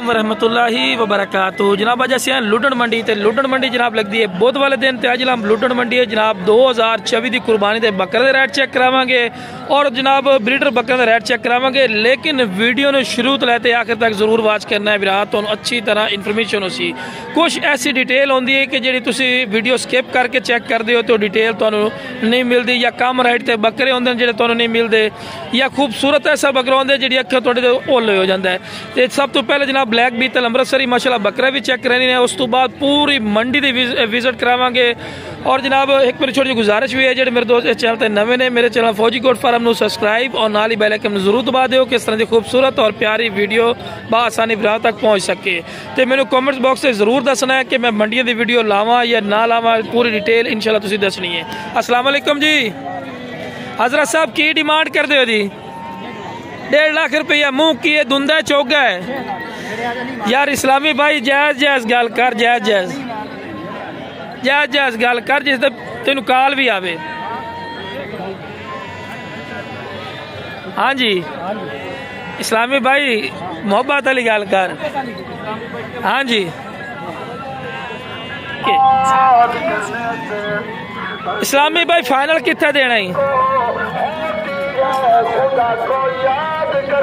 वरहमतुल्लाहि वबरकातुहू। जनाब अज असीं लुडन मंडी ते लुडन मंडी जनाब लगती है बुध वाले दिन ते अज हम लुडन मंडी है जनाब 2024 की कुर्बानी के बकरे के रेट चेक करावांगे और जनाब ब्रीडर बकरे का रेट चेक करावांगे। लेकिन वीडियो ने शुरू तो लैते आखिर तक जरूर वॉच करना है विरा तो अच्छी तरह इन्फॉर्मेशन हो सी। कुछ ऐसी डिटेल होंदी है कि जी तुसी वीडियो स्किप करके चेक करते हो तो डिटेल तुहानू नहीं मिलती, या कम रेट ते बकरे होंदे जिहड़े तुहानू नहीं मिलते, या खूबसूरत ऐसा बकरा होंदा जिहड़ी अक्खां तुहाडे ते ओले हो जाता है। तो सब तो पहले जनाब ब्लैक बीतल अमृतसरी माशाल्लाह बकरा भी चेक करनी है, उस तो बाद पूरी मंडी की विजिट करावांगे। और जनाब एक मेरी छोटी गुजारिश भी है जो मेरे दोस्त इस चैनल पर नवे ने, मेरे चैनल फौजी कोट फार्म को सबसक्राइब और नाल ही बेल आइकन जरूर दबा दो कि इस तरह की खूबसूरत और प्यारी वीडियो बआसानी भरा तक पहुँच सके। तो मैंने कॉमेंट्स बॉक्स से जरूर दसना है कि मैं मंडियों की वीडियो लावा या ना लावा, पूरी डिटेल इंशाल्लाह तुसीं दसनी है। अस्सलाम वालेकुम जी। हजरत साहब की डिमांड कर दो जी? 1.5 लाख रुपया। मुँह की है धुंधा चौगा है यार। इस्लामी भाई जायज जायज गल कर, जायज जायज जायज जायज गल कर जिस तेन काल भी आवे। हाँ जी इस्लामी भाई मोहब्बत वाली गल कर। हाँ जी इस्लामी भाई फाइनल कितना देना ही?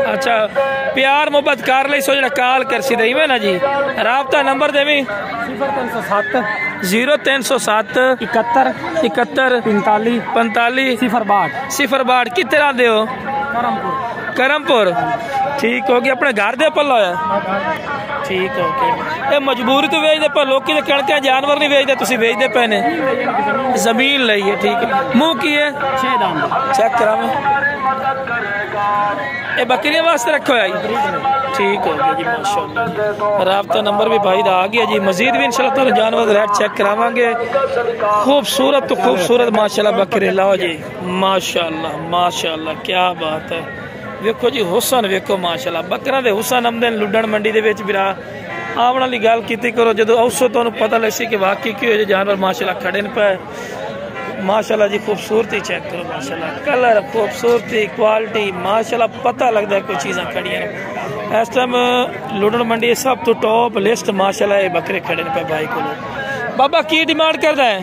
अच्छा प्यार मोहब्बत कर ली सो जरा काल कर सी दई में ना जी। राबता नंबर देवी 0307 71 41 45 45 062 कितने आते हो? करमपुर। ठीक हो गया। अपने घर दे पल होया? ठीक हो गया। ये मजबूरी तो वेचते पर लोग कणक जानवर नहीं वेचते, तुम वेचते पे ने जमीन ली है। ठीक है। मुँह की है? चेक करा मैं। ये बकरियां वास्ते रखो है? ठीक हो गया जी माशाल्लाह। राबता नंबर भी भाई दा आ गया जी। मजीद भी इंशाल्लाह तुहानू जानवर रेट चेक करावांगे। खूबसूरत तो खूबसूरत माशाल्लाह बकरे लाओ जी। माशाल्लाह माशाल्लाह क्या बात है। वेखो जी हुसन वेखो माशाल्लाह। बकरा दे हुसन आमदे लुडन मंडी दे विच बिरा आवन वाली गल कीती करो जो उसो तुहानू पता लसी कि वाकई कि जानवर माशाल्लाह खड़े न पे। माशाल्लाह जी खूबसूरती चेक करो माशाल्लाह, कलर खूबसूरती क्वालिटी माशाल्लाह पता लगता है कोई चीज़ा खड़िया। इस टाइम लुडन मंडी सब तो टॉप लिस्ट माशाल्लाह ये बकरे खड़े पे भाई को। बाबा की डिमांड करता है?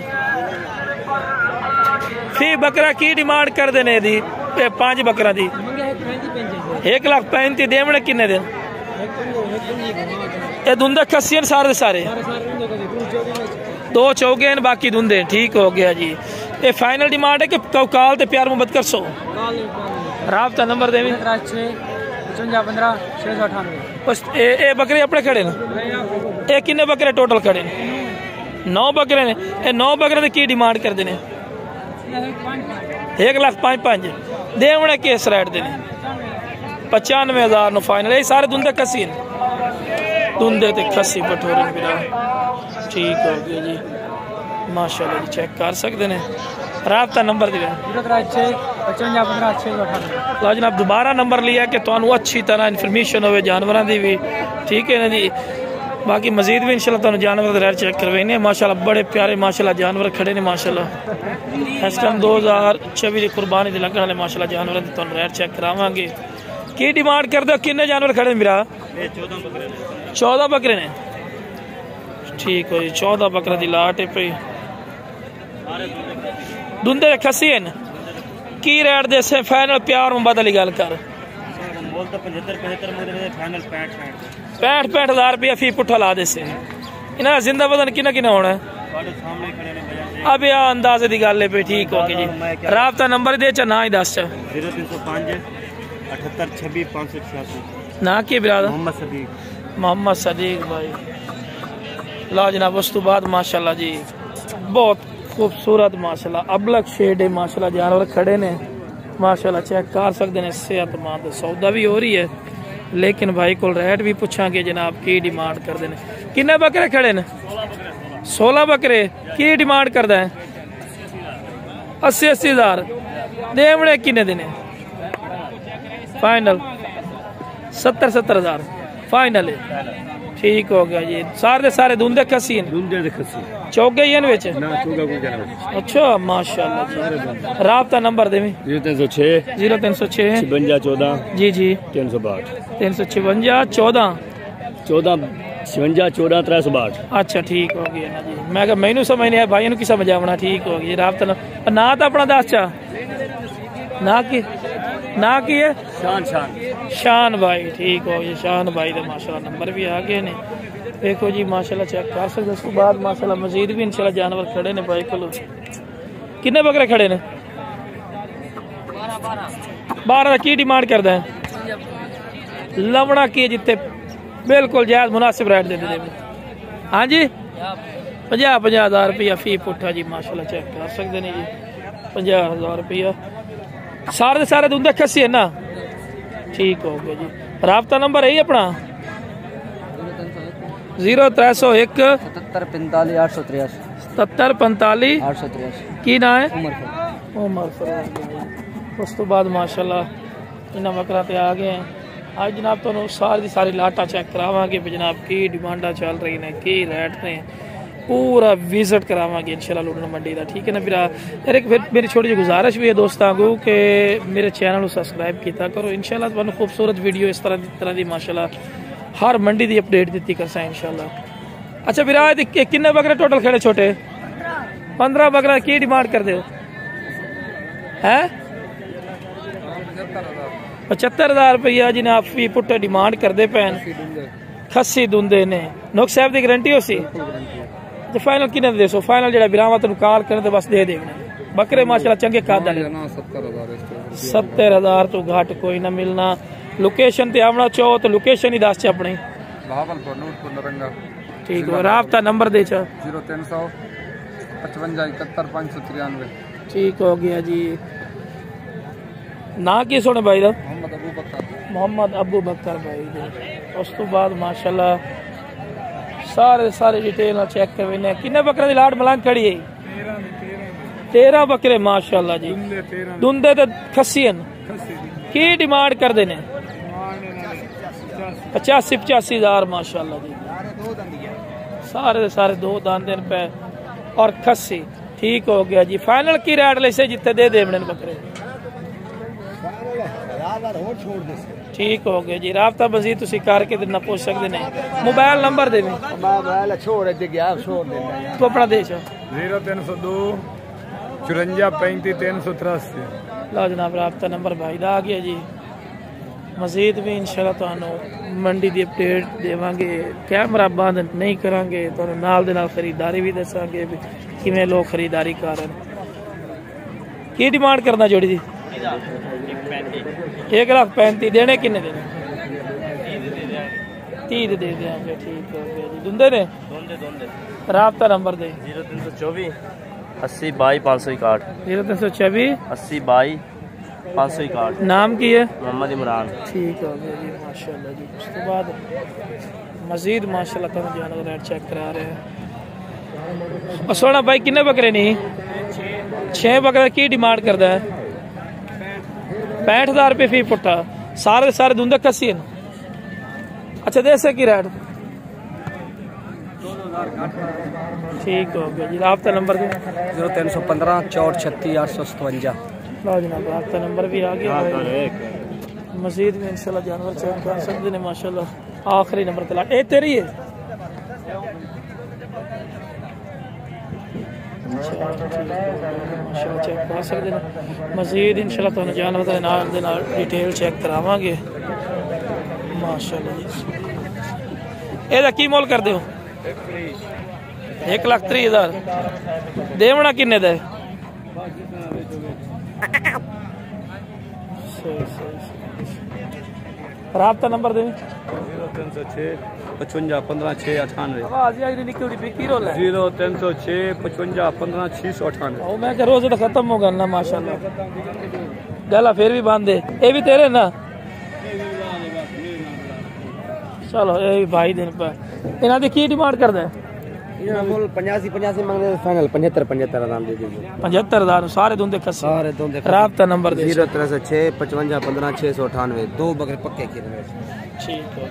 फी बकरा की डिमांड कर देने दी? 5 बकरा दी 1,35,000 देवने किन्ने दिन? ये धुंधे खस्सी सारे सारे 2 चौगे बाकी धुंधे। ठीक हो गया जी। ये फाइनल डिमांड है कि काल ते प्यार मोहब्बत कर सो। राबता नंबर देवी 55 698। बस ये बकरे अपने खड़े न? ये किन्ने बकरे टोटल खड़े न? 9 बकरे ने। ये 9 बकरे की डिमांड कर देने? 1,05,500 देवने किस रेट देने? 95,000 नो फाइनल। ये सारे धुंधे खस्सी धुंधे ते खस्सी बठोरे बिरा। ठीक हो गया जी माशाल्लाह जी। चेक कर सकते हैं। राबता नंबर दिया 0355 जनाब दोबारा नंबर लिया कि तुहानू अच्छी तरह इन्फॉर्मेशन हो जानवरों की भी। ठीक है ना जी। बाकी मजीद भी इंशाल्लाह तुहानू जानवर रेट चेक करवाने। माशाल्लाह बड़े प्यारे माशाल्लाह जानवर खड़े ने माशाल्लाह। इस टाइम 2024 की कुर्बानी के लगने वाले माशाल्लाह जानवर की तुहानू रेट चेक करावांगे। की डिमांड कर दो? किन्ने जानवर खड़े मेरा? 14 बकरे ने। ठीक हो जी 14 बकरा की लाट है पे। धुंधे खस्सी है की रेट दे से? फाइनल प्यार मोहब्बत वाली गल कर। 65,000 रुपया फी पुट्ठा ला दे से। इन्हें जिंदा वजन किना किना होना है? अब यह अंदाजे की गल है पे। ठीक हो गया जी। राबता नंबर दे चा ना ही दस 0305 78 26 586 ना की बिरादर? मोहम्मद सदीक भाई। ला जनाब उस तो बाद माशाल्लाह जी बहुत खूबसूरत माशाल्लाह अबलग शेड है माशाल्लाह जानवर खड़े ने माशाल्लाह। चेक कर सकते हैं। सेहतमंद सौदा भी हो रही है। लेकिन भाई को रेट भी पूछांगे जनाब की डिमांड कर देने? किन्ने बकरे खड़े ने? 16 बकरे। की डिमांड करता है? 80,000 देवने किन्ने देने? फाइनल 70,000 फाइनल है। ठीक हो गया जी। सारे सारे धुंधे खस्सी चौके ही बेच? अच्छा माशाल्लाह जी। राबता नंबर देवी 0306 53 14 56 14 जी जी 362 356 14 14,56 अच्छा ठीक हो गया ना जी। मैं कहा मैनू समझ नहीं आया भाई की समझ आवना। ठीक हो गया राबता ना तो अपना दस चा ना की है शान भाई। ठीक हो गया शान भाई का माशाल्लाह नंबर भी आ गए ने। देखो जी माशाल्लाह चेक कर सकते। उसके बाद माशाल्लाह मजीद भी इंशाल्लाह जानवर खड़े ने भाई को। कितने बकरे खड़े ने? 12 की डिमांड करता है लवना की जितने बिल्कुल जायज मुनासिब रेट दे दे। हाँ जी 50,000 रुपया फी पुट्ठा जी माशाल्लाह चेक कर सकते हैं जी। 50,000 रुपया सारे दूध खसी है ना। ठीक हो गया जी। राबता नंबर है अपना 0301 7745 883 की ना है उमर फरूक। उस तो बाद माशाल्लाह इन्होंने बकरा पे आ गए हैं। आज जनाब तो सारी लाटा चेक करावांगे जनाब की डिमांडा चल रही ने की रेट ने पूरा विजिट करावांगे इंशाल्लाह लुटन मंडी का। ठीक है ना फिर यार एक फिर मेरी छोटी जी गुजारिश भी है दोस्तों को कि मेरे चैनल को सब्सक्राइब किया करो। इंशाल्लाह तुहानू खूबसूरत वीडियो इस तरह की माशाल्लाह हर मंडी की अपडेट दी करसा इंशाल्लाह। अच्छा फिर आज किन्ने बकरे टोटल खड़े छोटे? 15 बकरा की डिमांड कर दे है 75,000 रुपया जिन्हें आप भी पुट्टे डिमांड करते पैन खस्सी दुंदे ने नुक साहब की गारंटी हो सी। तो फाइनल किन्ने दे सो फाइनल जो बिरावा तेन कॉल करने बस दे देने बकरे माशाल्लाह चंगे कादा 70,000 तो घट कोई ना मिलना। लोकेशन ते आवना चाहो तो लोकेशन ही दस अपनी बहावलपुर नूरपुर नरंगा। ठीक है राबता नंबर दे 0300 55 71 593। ठीक हो गया जी। ना की सोने भाई दा मोहम्मद अबू बकर भाई दे। उस तो बाद माशाल्लाह सारे डिटेल चेक करने किन्ने बकरे की लाट मलंग खड़ी है 13 बकरे माशाल्लाह जी दुंदे ते खस्सियन की डिमांड कर देने 85,000 माशाल्लाह जी। सारे दो दांदे पे और खस्सी। ठीक हो गया जी। फाइनल की रेट ले से जितने दे देने बकरे। ठीक हो गया जी। राबता मजीद तुसी करके ना पूछ सकते ने। मोबाइल नंबर दे तो अपना दे 0302 54 35 383। लो जनाब राबता नंबर भाई दा आ गया जी। मजीद भी इंशाल्लाह तुहानू मंडी की अपडेट देवांगे। कैमरा बंद नहीं करांगे तो नाल दे नाल खरीदारी भी दसांगे किवें लोग खरीदारी कर रहे। की डिमांड करना जोड़ी दी 1,35,000 देने किन्ने देने 30 दे देंगे। ठीक हो गया जी। दुंदे ने राबता नंबर दे 0324 80 22 561 0324 80 22 561। नाम की है मोहम्मद इमरान। ठीक हो गया जी माशाल्लाह जी। उसके बाद मजीद माशाल्लाह तुम जानवर रेट चेक करा रहे हैं। और सोना भाई किन्ने बकरे नहीं 6 बकरे की डिमांड करता है 65,000 रुपये फी पुट्ठा सारे दुंदे कसी। अच्छा देसे की रेट ठीक हो गया जी। राबता नंबर 0315 436 857। लो जनाब राबता नंबर भी आ गया। मजीद में इंशाल्लाह जानवर चेक कर सकते हैं माशाल्लाह। आखिरी नंबर तला ए तेरी है माशाल्लाह चेक कर सकते हैं। मजीद इंशाल्लाह तुहानू जानवर दे नाल डिटेल चेक करावांगे माशाल्लाह जी। एदा की मोल कर दो 1,30,000 देवना किन्ने दा राबता नंबर दे 0306 55 15 698। आवाज आई नहीं निकलदी भी की रोल है 0306 55 15 698। ओ मैं कह रोज तो खत्म हो गया ना माशाल्लाह। गला फिर भी बंद है ये भी तेरे ना। चलो ये भाई दिन पर इन्हां दी की डिमांड करदा है 85 मांगने फाइनल 75 आराम दे दीजिए 75,000 सारे दुंदे खस्सी सारे दोंदे। राबता नंबर दे 0306 55 15 698। 2 बकरे पक्के किए हुए। ठीक है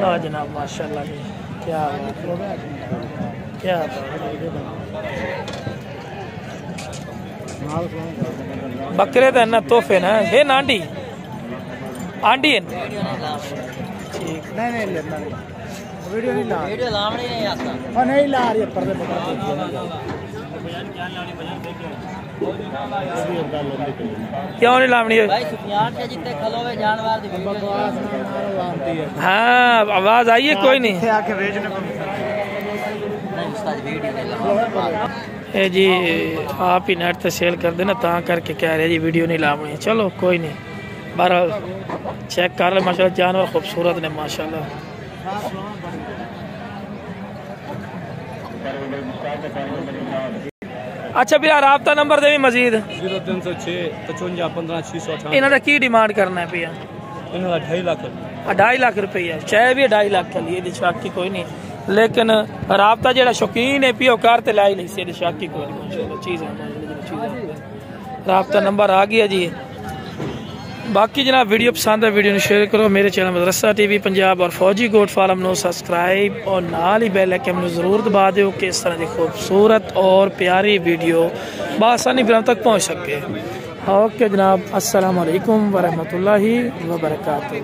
ला जनाब माशाल्लाह जी क्या बकरे तो ना तोहफे ना हे नांडी आंटी है नहीं लेता वीडियो नहीं ला वीडियो लावणी नहीं आता और नहीं ला रही पर्दे क्यों नहीं लावनी है भाई सुफियान के जितने खलोवे जानवर दी वीडियो हाँ आवाज आई है कोई नहीं आके भेजने को नहीं उस्ताद वीडियो नहीं ला ए जी आप ही नेट से सेल कर देना ता करके कह रहे जी वीडियो नहीं लावनी। चलो कोई नहीं, बहरहाल चेक कर ले। माशाल्लाह जानवर खूबसूरत ने माशाल्लाह। अच्छा भैया राबता नंबर दे मजीद 0306 55 15 658 इन्होंने की डिमांड करना है भैया? 2.5 लाख 2.5 लाख रुपया चाहे भी 2.5 लाख लिए शाकी कोई नहीं, लेकिन राबता जेड़ा शौकीन है पियो कार ते लाई नहीं से शाकी कोई नहीं चीज़ है। राबता नंबर आ गया जी। बाकी जनाब वीडियो पसंद है वीडियो शेयर करो। मेरे चैनल मदरसा टीवी पंजाब और फौजी गोट फार्म नो सब्सक्राइब और नाल ही बेल आइकन में ज़रूर दबा दो कि इस तरह की खूबसूरत और प्यारी वीडियो बआसानी फिर तक पहुँच सके। ओके जनाब, अस्सलाम वालेकुम वरहमतुल्लाहि वबरकातुहू।